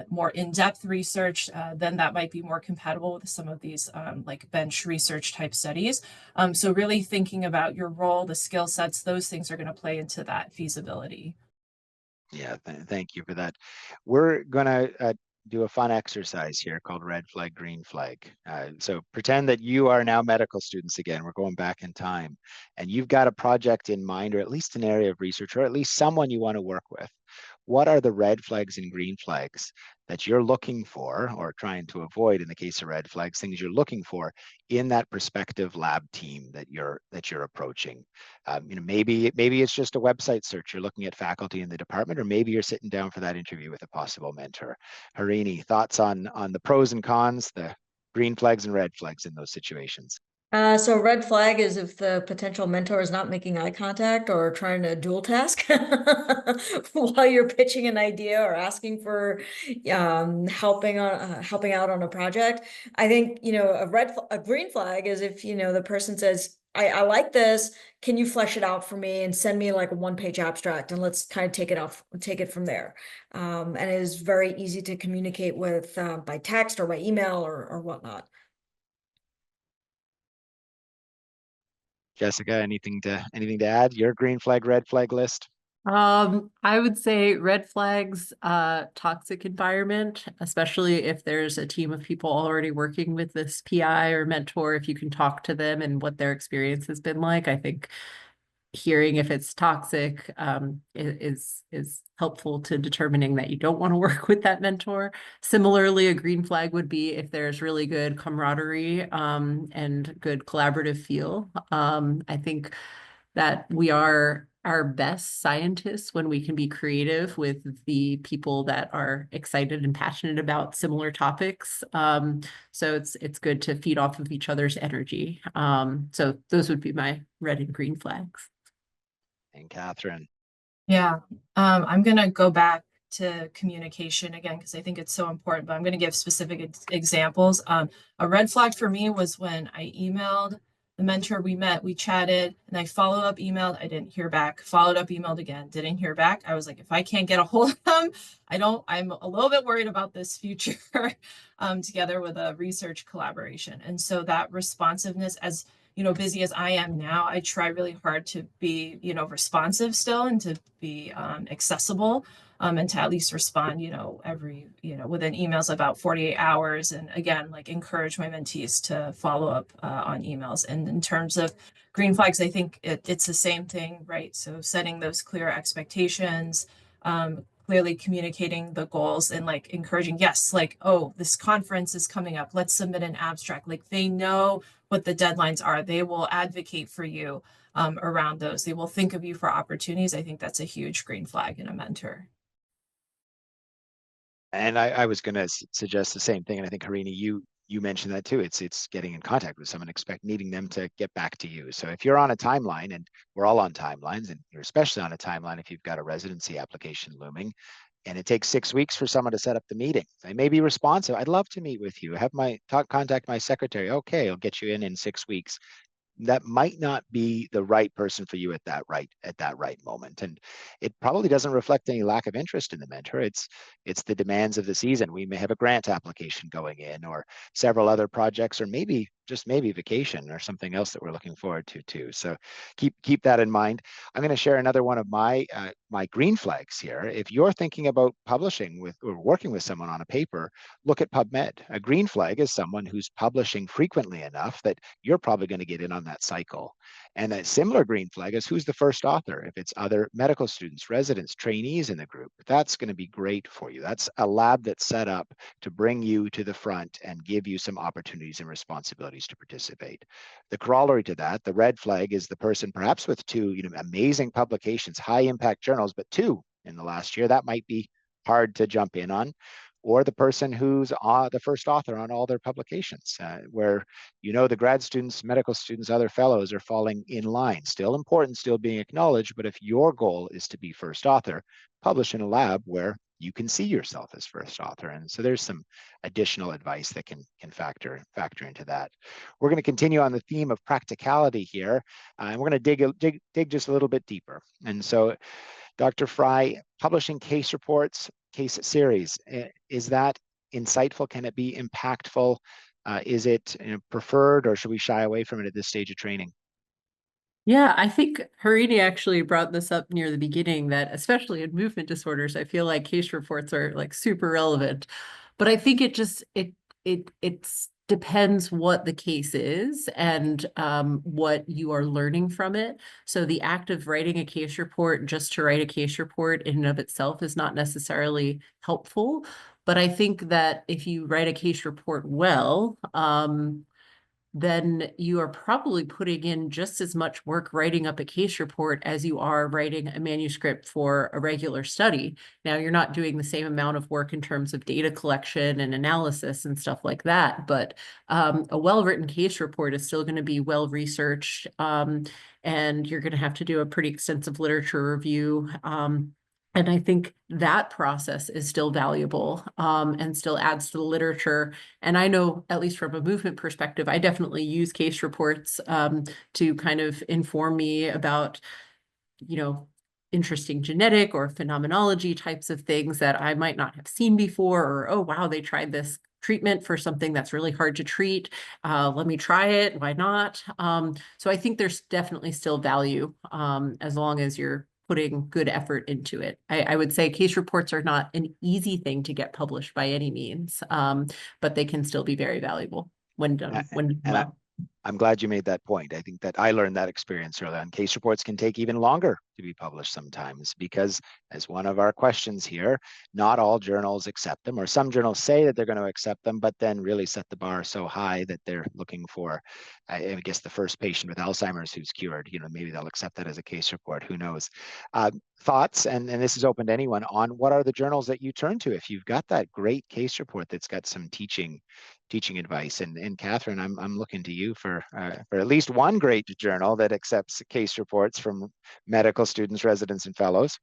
more in-depth research, then that might be more compatible with some of these like bench research type studies. So really thinking about your role, the skill sets, those things are going to play into that feasibility. Yeah, thank you for that. We're going to do a fun exercise here called red flag, green flag. So pretend that you are now medical students again. We're going back in time, and you've got a project in mind, or at least an area of research, or at least someone you want to work with. what are the red flags and green flags that you're looking for, or trying to avoid in the case of red flags, things you're looking for in that prospective lab team that you're approaching. Maybe it's just a website search. You're looking at faculty in the department, or maybe you're sitting down for that interview with a possible mentor. Harini, thoughts on the pros and cons, the green flags and red flags in those situations? So red flag is if the potential mentor is not making eye contact or trying to dual task while you're pitching an idea or asking for helping out on a project. I think, a green flag is if, the person says, I like this. Can you flesh it out for me and send me like a one-page abstract, and let's kind of take it from there. And it is very easy to communicate with by text or by email or whatnot. Jessica, anything to add? Your green flag, red flag list? I would say red flags, toxic environment, especially if there's a team of people already working with this PI or mentor, if you can talk to them and what their experience has been like. I think hearing if it's toxic is helpful to determining that you don't want to work with that mentor. Similarly, a green flag would be if there's really good camaraderie and good collaborative feel. I think that we are our best scientists when we can be creative with the people that are excited and passionate about similar topics. So it's good to feed off of each other's energy. So those would be my red and green flags. And Catherine? Yeah, I'm gonna go back to communication again because I think it's so important, but I'm gonna give specific examples. A red flag for me was when I emailed the mentor, we met, we chatted, and I followed up emailed, I didn't hear back, followed up emailed again, didn't hear back. I was like, if I can't get a hold of them, I'm a little bit worried about this future together with a research collaboration. And so that responsiveness, as busy as I am now, I try really hard to be, responsive still and to be accessible and to at least respond, every, within emails about 48 hours. And again, like encourage my mentees to follow up on emails. And in terms of green flags, I think it's the same thing, right? So setting those clear expectations, clearly communicating the goals and like encouraging, yes, like, oh, this conference is coming up, let's submit an abstract. Like they know what the deadlines are. They will advocate for you around those. They will think of you for opportunities. I think that's a huge green flag in a mentor. And I was going to suggest the same thing. And I think, Harini, you mentioned that too. It's getting in contact with someone, needing them to get back to you. So if you're on a timeline, and we're all on timelines, and you're especially on a timeline if you've got a residency application looming, and it takes 6 weeks for someone to set up the meeting, they may be responsive. I'd love to meet with you. Contact my secretary. Okay, I'll get you in 6 weeks. That might not be the right person for you at that right moment, and it probably doesn't reflect any lack of interest in the mentor. It's the demands of the season. We may have a grant application going in, or several other projects, or maybe vacation or something else that we're looking forward to too. So keep that in mind. I'm going to share another one of my green flags here. If you're thinking about publishing with or working with someone on a paper, look at PubMed. A green flag is someone who's publishing frequently enough that you're probably going to get in on that cycle. And a similar green flag is who's the first author. If it's other medical students, residents, trainees in the group, that's going to be great for you. That's a lab that's set up to bring you to the front and give you some opportunities and responsibilities to participate. The corollary to that, the red flag, is the person perhaps with two amazing publications, high impact journals, but two in the last year. That might be hard to jump in on. Or the person who's the first author on all their publications, where the grad students, medical students, other fellows are falling in line. Still important, still being acknowledged, but if your goal is to be first author, publish in a lab where you can see yourself as first author. And so there's some additional advice that can factor into that. We're going to continue on the theme of practicality here, and we're going to dig just a little bit deeper. And so, Dr. Fry, publishing case reports, case series, is that insightful? Can it be impactful? Is it preferred, or should we shy away from it at this stage of training? Yeah, I think Harini actually brought this up near the beginning, that especially in movement disorders, I feel like case reports are like super relevant. But I think it's depends what the case is and what you are learning from it. So the act of writing a case report just to write a case report in and of itself is not necessarily helpful. But I think that if you write a case report well, then you are probably putting in just as much work writing up a case report as you are writing a manuscript for a regular study. Now, you're not doing the same amount of work in terms of data collection and analysis and stuff like that, but a well-written case report is still going to be well-researched, and you're going to have to do a pretty extensive literature review. And I think that process is still valuable, and still adds to the literature. And I know, at least from a movement perspective, I definitely use case reports to kind of inform me about, interesting genetic or phenomenology types of things that I might not have seen before, or, oh, wow, they tried this treatment for something that's really hard to treat. Let me try it. Why not? So I think there's definitely still value, as long as you're putting good effort into it. I would say case reports are not an easy thing to get published by any means, but they can still be very valuable when done well. I'm glad you made that point. I think that I learned that experience early on. Case reports can take even longer to be published sometimes because, as one of our questions here, not all journals accept them, or some journals say that they're going to accept them, but then really set the bar so high that they're looking for, I guess, the first patient with Alzheimer's who's cured. Maybe they'll accept that as a case report. Who knows? Thoughts, and this is open to anyone, on what are the journals that you turn to if you've got that great case report that's got some teaching advice. And Catherine, I'm looking to you for at least one great journal that accepts case reports from medical students, residents, and fellows.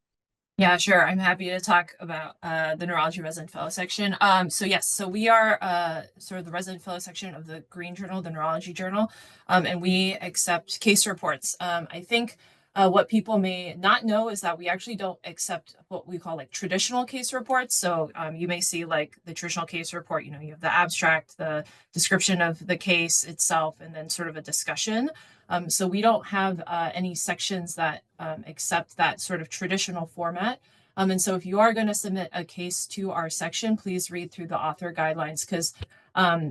Yeah, sure. I'm happy to talk about the Neurology Resident Fellow section. So yes, so we are sort of the Resident Fellow section of the Green Journal, the Neurology Journal, and we accept case reports. I think what people may not know is that we actually don't accept what we call like traditional case reports. So you may see like the traditional case report, you have the abstract, the description of the case itself, and then sort of a discussion. So we don't have any sections that accept that sort of traditional format. And so if you are going to submit a case to our section, please read through the author guidelines, because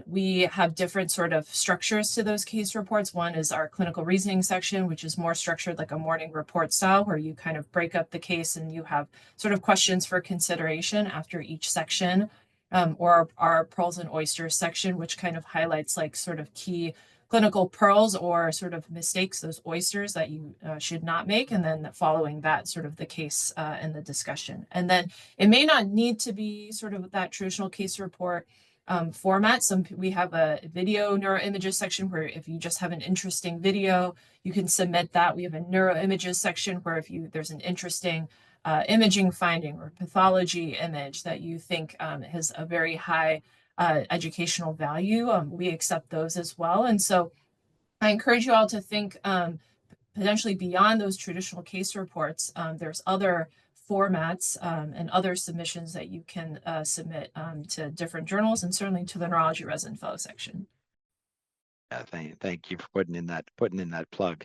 we have different sort of structures to those case reports. One is our clinical reasoning section, which is more structured like a morning report style, where you kind of break up the case and you have sort of questions for consideration after each section, or our pearls and oysters section, which kind of highlights like sort of key clinical pearls or sort of mistakes, those oysters that you should not make, and then following that sort of the case and the discussion. And then it may not need to be sort of that traditional case report format. We have a video neuroimages section where if you just have an interesting video, you can submit that. We have a neuroimages section where if there's an interesting imaging finding or pathology image that you think has a very high educational value, we accept those as well. And so I encourage you all to think potentially beyond those traditional case reports. There's other formats and other submissions that you can submit to different journals, and certainly to the Neurology Resident Fellow section. Yeah, thank you for putting in that plug.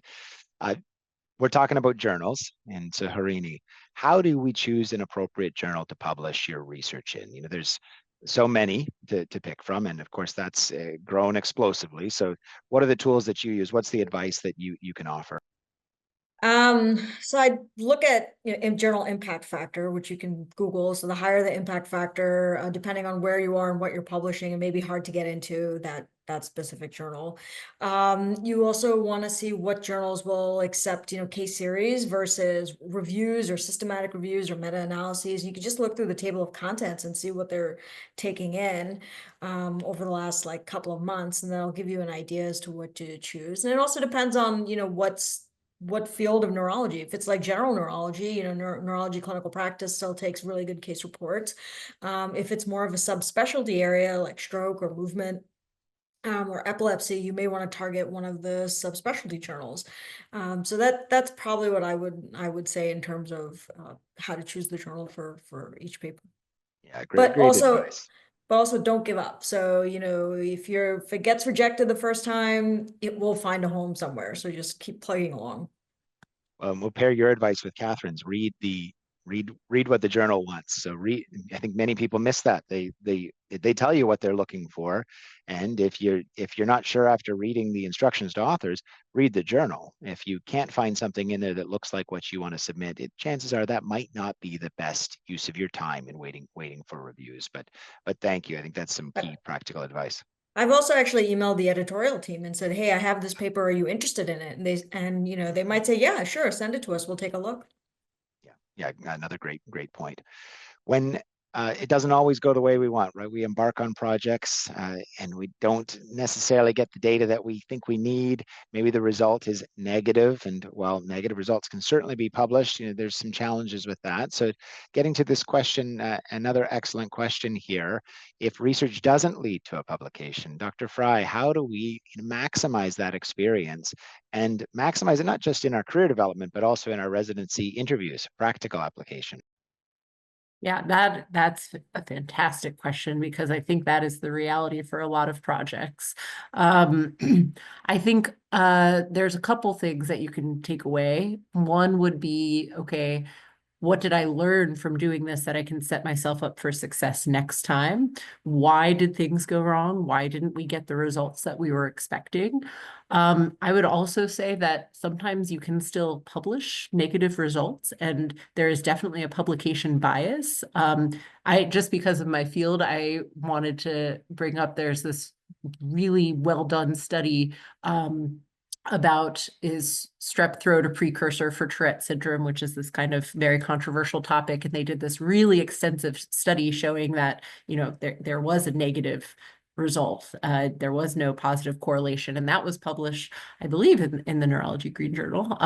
We're talking about journals, and so Harini, how do we choose an appropriate journal to publish your research in? There's so many to pick from, and of course that's grown explosively. So what are the tools that you use? What's the advice that you can offer? So I look at in journal impact factor, which you can Google. So the higher the impact factor, depending on where you are and what you're publishing, it may be hard to get into that specific journal. You also want to see what journals will accept, case series versus reviews or systematic reviews or meta-analyses. You can just look through the table of contents and see what they're taking in over the last couple of months, and that'll give you an idea as to what to choose. And it also depends on, what field of neurology. If it's like general neurology, neurology clinical practice still takes really good case reports. If it's more of a subspecialty area like stroke or movement or epilepsy, you may want to target one of the subspecialty journals. So that's probably what I would say in terms of how to choose the journal for each paper. Yeah, great advice. But also don't give up. So, if it gets rejected the first time, it will find a home somewhere. So just keep plugging along. We'll pair your advice with Catherine's. Read the read what the journal wants. So I think many people miss that. They tell you what they're looking for, and if you're not sure after reading the instructions to authors, read the journal. If you can't find something in there that looks like what you want to submit, chances are that might not be the best use of your time in waiting for reviews. But thank you. I think that's some key practical advice. I've also actually emailed the editorial team and said, hey, I have this paper. Are you interested in it? And they might say, yeah, sure, send it to us. We'll take a look. Yeah, another great point. When it doesn't always go the way we want, right? We embark on projects and we don't necessarily get the data that we think we need. Maybe the result is negative, and while negative results can certainly be published, there's some challenges with that. So getting to this question, another excellent question here. If research doesn't lead to a publication, Dr. Fry, how do we maximize that experience and maximize it not just in our career development, but also in our residency interviews, practical application? Yeah, that's a fantastic question, because I think that is the reality for a lot of projects. I think there's a couple things that you can take away. One would be, okay, what did I learn from doing this that I can set myself up for success next time? Why did things go wrong? Why didn't we get the results that we were expecting? I would also say that sometimes you can still publish negative results, and there is definitely a publication bias. Just because of my field, I wanted to bring up, there's this really well done study about, is strep throat a precursor for Tourette syndrome, which is this kind of very controversial topic. And they did this really extensive study showing that, there was a negative result. There was no positive correlation, and that was published, I believe, in the Neurology Green Journal.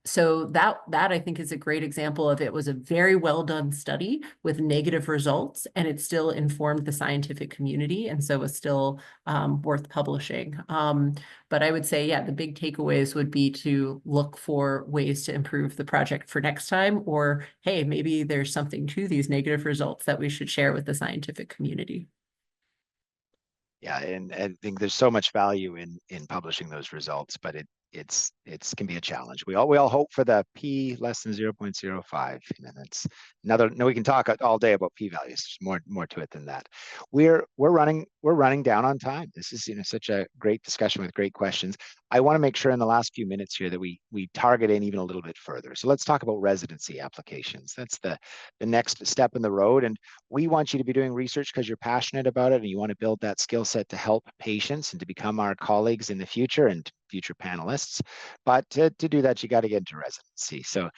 So that I think is a great example of, it was a very well done study with negative results, and it still informed the scientific community, and so was still worth publishing. But I would say, yeah, the big takeaways would be to look for ways to improve the project for next time, or, hey, maybe there's something to these negative results that we should share with the scientific community. Yeah, and I think there's so much value in publishing those results, but it's can be a challenge. We all hope for the p less than 0.05. That's another. No, we can talk all day about p values. There's more to it than that. We're running down on time. This is such a great discussion with great questions. I want to make sure in the last few minutes here that we target in even a little bit further. So let's talk about residency applications. That's the next step in the road, and we want you to be doing research because you're passionate about it and you want to build that skill set to help patients and to become our colleagues in the future and future panelists. But to do that, you got to get into residency. So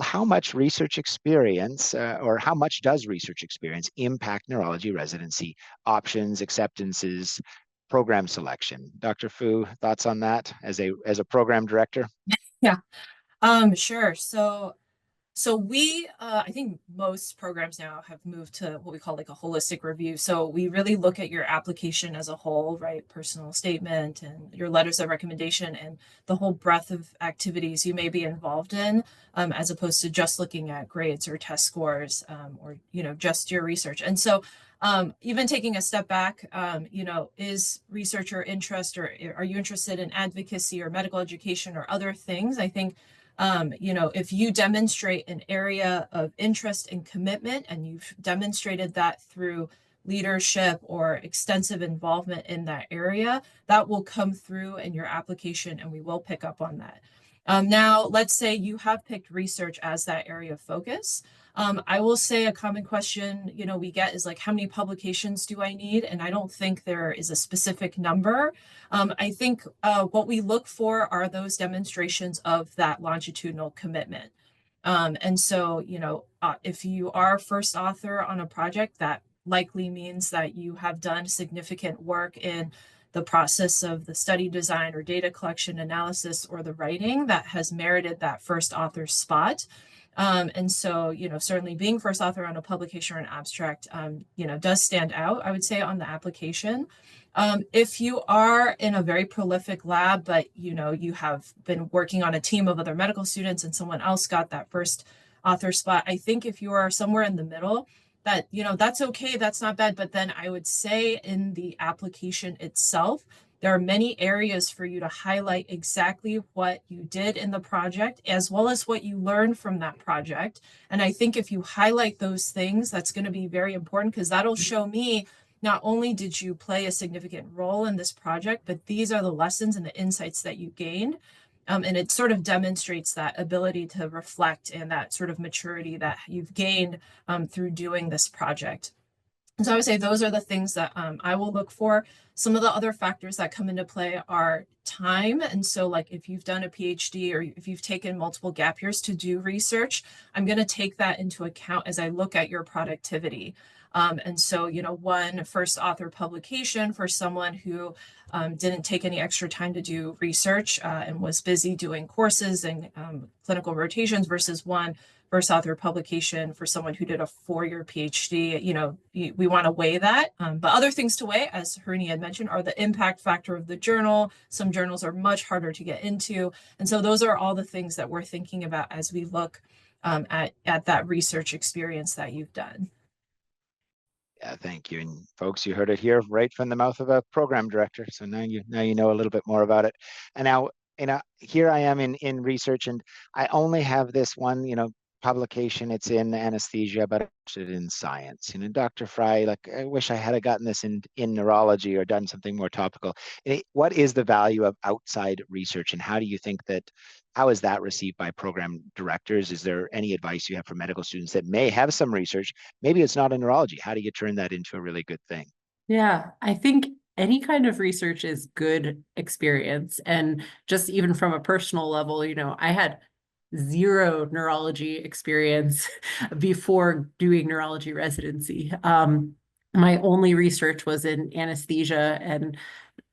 how much research experience or how much does research experience impact neurology residency options, acceptances, program selection? Dr. Fu, thoughts on that as a program director? Yeah, sure. So we, I think most programs now have moved to what we call like a holistic review. So we really look at your application as a whole, right? Personal statement and your letters of recommendation and the whole breadth of activities you may be involved in, as opposed to just looking at grades or test scores, or, just your research. And so even taking a step back, is research your interest, or are you interested in advocacy or medical education or other things? I think if you demonstrate an area of interest and commitment, and you've demonstrated that through leadership or extensive involvement in that area, that will come through in your application, and we will pick up on that. Now, let's say you have picked research as that area of focus. I will say a common question, we get is like, how many publications do I need? And I don't think there is a specific number. I think what we look for are those demonstrations of that longitudinal commitment. And so, if you are first author on a project, that likely means that you have done significant work in the process of the study design or data collection, analysis, or the writing that has merited that first author spot. And so, certainly being first author on a publication or an abstract, does stand out, I would say, on the application. If you are in a very prolific lab, but, you have been working on a team of other medical students and someone else got that first author spot, I think if you are somewhere in the middle, that's okay, that's not bad. But then I would say in the application itself, there are many areas for you to highlight exactly what you did in the project, as well as what you learned from that project. And I think if you highlight those things, that's going to be very important, because that'll show me not only did you play a significant role in this project, but these are the lessons and the insights that you gained. And it sort of demonstrates that ability to reflect and that sort of maturity that you've gained through doing this project. And so I would say those are the things that I will look for. Some of the other factors that come into play are time. And so like if you've done a PhD or if you've taken multiple gap years to do research, I'm going to take that into account as I look at your productivity. And so, you know, one first author publication for someone who didn't take any extra time to do research and was busy doing courses and clinical rotations versus one first author publication for someone who did a 4-year PhD. You know, we want to weigh that. But other things to weigh, as Harini had mentioned, are the impact factor of the journal. Some journals are much harder to get into. And so those are all the things that we're thinking about as we look at that research experience that you've done. Yeah, thank you. And folks, you heard it here right from the mouth of a program director. So now you know a little bit more about it. And now, here I am in research, and I only have this one, publication. It's in anesthesia, but it's in science. Dr. Fry, like, I wish I had gotten this in neurology or done something more topical. What is the value of outside research, and how do you think how is that received by program directors? Is there any advice you have for medical students that may have some research? Maybe it's not in neurology. How do you turn that into a really good thing? Yeah, I think any kind of research is good experience. And just even from a personal level, I had zero neurology experience before doing neurology residency. My only research was in anesthesia and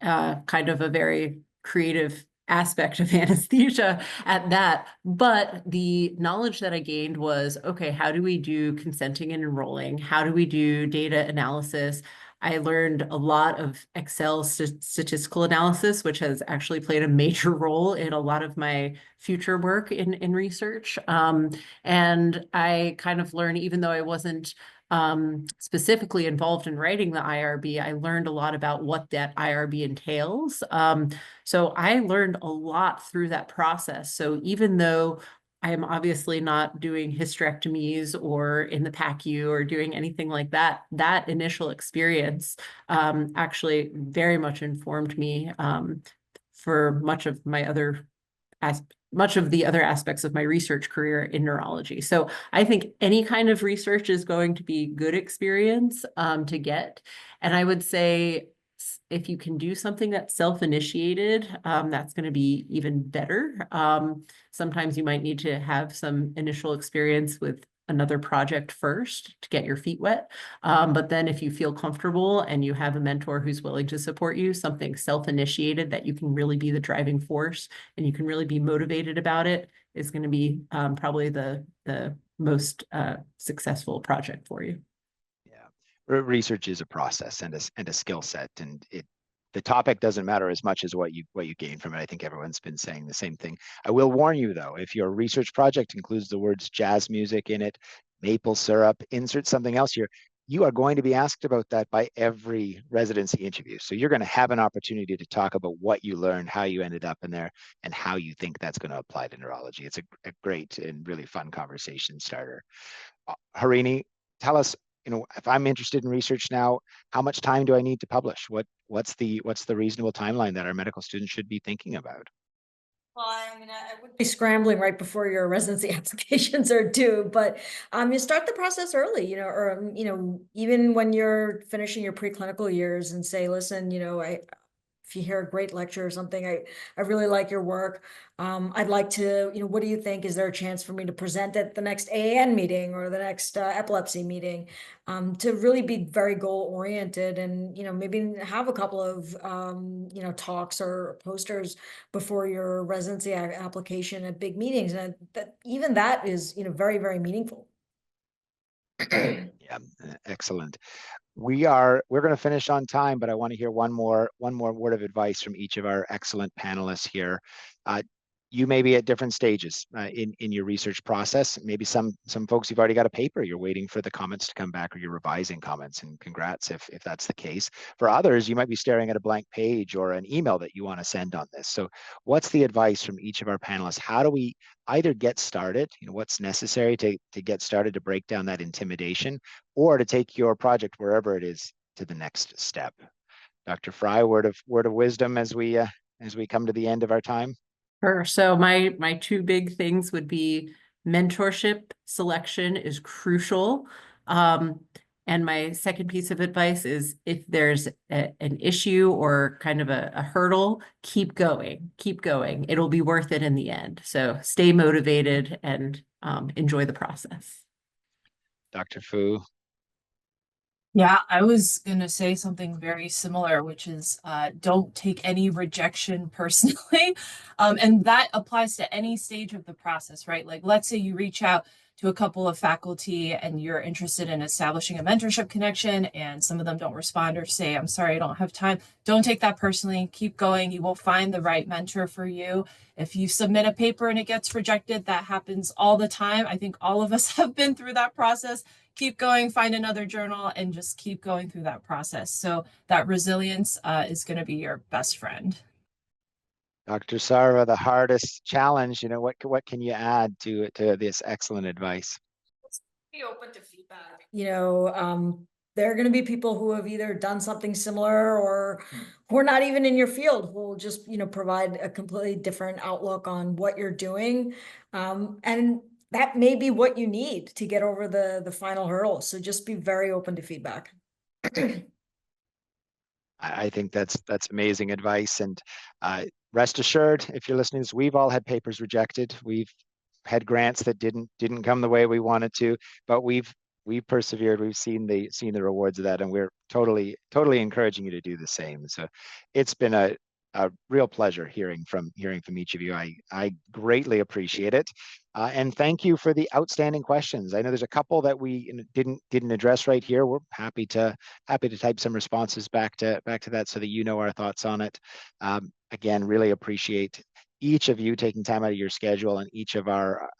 kind of a very creative aspect of anesthesia at that. But the knowledge that I gained was, okay, how do we do consenting and enrolling? How do we do data analysis? I learned a lot of Excel statistical analysis, which has actually played a major role in a lot of my future work in research. And I kind of learned, even though I wasn't specifically involved in writing the IRB, I learned a lot about what that IRB entails. So I learned a lot through that process. So even though I am obviously not doing hysterectomies or in the PACU or doing anything like that, that initial experience actually very much informed me for much of the other aspects of my research career in neurology. So I think any kind of research is going to be good experience to get. And I would say if you can do something that's self-initiated, that's going to be even better. Sometimes you might need to have some initial experience with another project first to get your feet wet. But then if you feel comfortable and you have a mentor who's willing to support you, something self-initiated that you can really be the driving force and you can really be motivated about it is going to be probably the most successful project for you. Yeah, research is a process and a skill set, and the topic doesn't matter as much as what you gain from it. I think everyone's been saying the same thing. I will warn you though, if your research project includes the words jazz music in it, maple syrup, insert something else here, you are going to be asked about that by every residency interview. So you're going to have an opportunity to talk about what you learned, how you ended up in there, and how you think that's going to apply to neurology. It's a great and really fun conversation starter. Harini, tell us, if I'm interested in research now, how much time do I need to publish? What's the reasonable timeline that our medical students should be thinking about? Well, I mean, I would be scrambling right before your residency applications are due, but you start the process early, or even when you're finishing your preclinical years and say, listen, if you hear a great lecture or something, I really like your work. I'd like to, what do you think? Is there a chance for me to present at the next AAN meeting or the next epilepsy meeting? To really be very goal oriented and, maybe have a couple of, talks or posters before your residency application at big meetings. And even that is, very, very meaningful. Yeah, excellent. We're going to finish on time, but I want to hear one more word of advice from each of our excellent panelists here. you may be at different stages in your research process. Maybe some folks, you've already got a paper, you're waiting for the comments to come back, or you're revising comments, and congrats if that's the case. For others, you might be staring at a blank page or an email that you want to send on this. So what's the advice from each of our panelists? How do we either get started, what's necessary to get started to break down that intimidation, or to take your project wherever it is to the next step? Dr. Fry, word of wisdom as we come to the end of our time. Sure. So my two big things would be mentorship selection is crucial. And my second piece of advice is if there's an issue or kind of a hurdle, keep going. It'll be worth it in the end. So stay motivated and enjoy the process. Dr. Fu. Yeah, I was gonna say something very similar, which is don't take any rejection personally. And that applies to any stage of the process, right? Like, let's say you reach out to a couple of faculty and you're interested in establishing a mentorship connection, and some of them don't respond or say, I'm sorry, I don't have time. Don't take that personally. Keep going. You will find the right mentor for you. If you submit a paper and it gets rejected, that happens all the time. I think all of us have been through that process. Keep going, find another journal, and just keep going through that process. So that resilience is going to be your best friend. Dr. Sarva, the hardest challenge, what can you add to this excellent advice? Be open to feedback. There are going to be people who have either done something similar or who are not even in your field, who will just, provide a completely different outlook on what you're doing. And that may be what you need to get over the final hurdle. So just be very open to feedback. I think that's amazing advice. And rest assured, if you're listening to this, we've all had papers rejected. We've had grants that didn't come the way we wanted to, but we've persevered. We've seen the rewards of that, and we're totally encouraging you to do the same. So it's been a real pleasure hearing from each of you. I greatly appreciate it. And thank you for the outstanding questions. I know there's a couple that we didn't address right here. We're happy to type some responses back to that so that our thoughts on it. Again, really appreciate each of you taking time out of your schedule, and each of our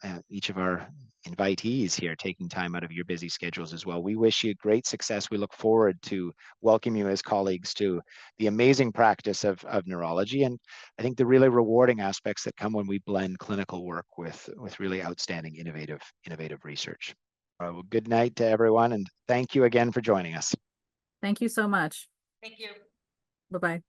invitees here taking time out of your busy schedules as well. We wish you great success. We look forward to welcoming you as colleagues to the amazing practice of neurology, and I think the really rewarding aspects that come when we blend clinical work with really outstanding innovative research. Well, good night to everyone, and thank you again for joining us. Thank you so much. Thank you. Bye-bye.